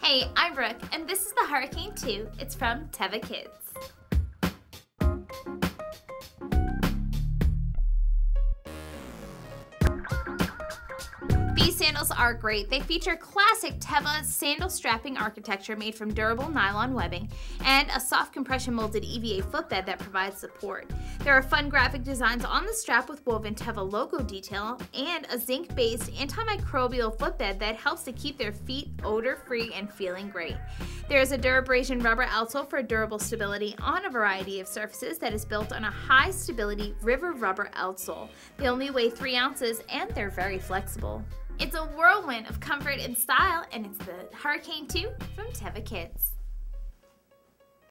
Hey, I'm Brooke, and this is the Hurricane 2. It's from Teva Kids. These sandals are great. They feature classic Teva sandal strapping architecture made from durable nylon webbing and a soft compression molded EVA footbed that provides support. There are fun graphic designs on the strap with woven Teva logo detail and a zinc-based antimicrobial footbed that helps to keep their feet odor-free and feeling great. There is a Durabrasion rubber outsole for durable stability on a variety of surfaces that is built on a high-stability river rubber outsole. They only weigh 3 ounces and they're very flexible. It's a whirlwind of comfort and style, and it's the Hurricane 2 from Teva Kids.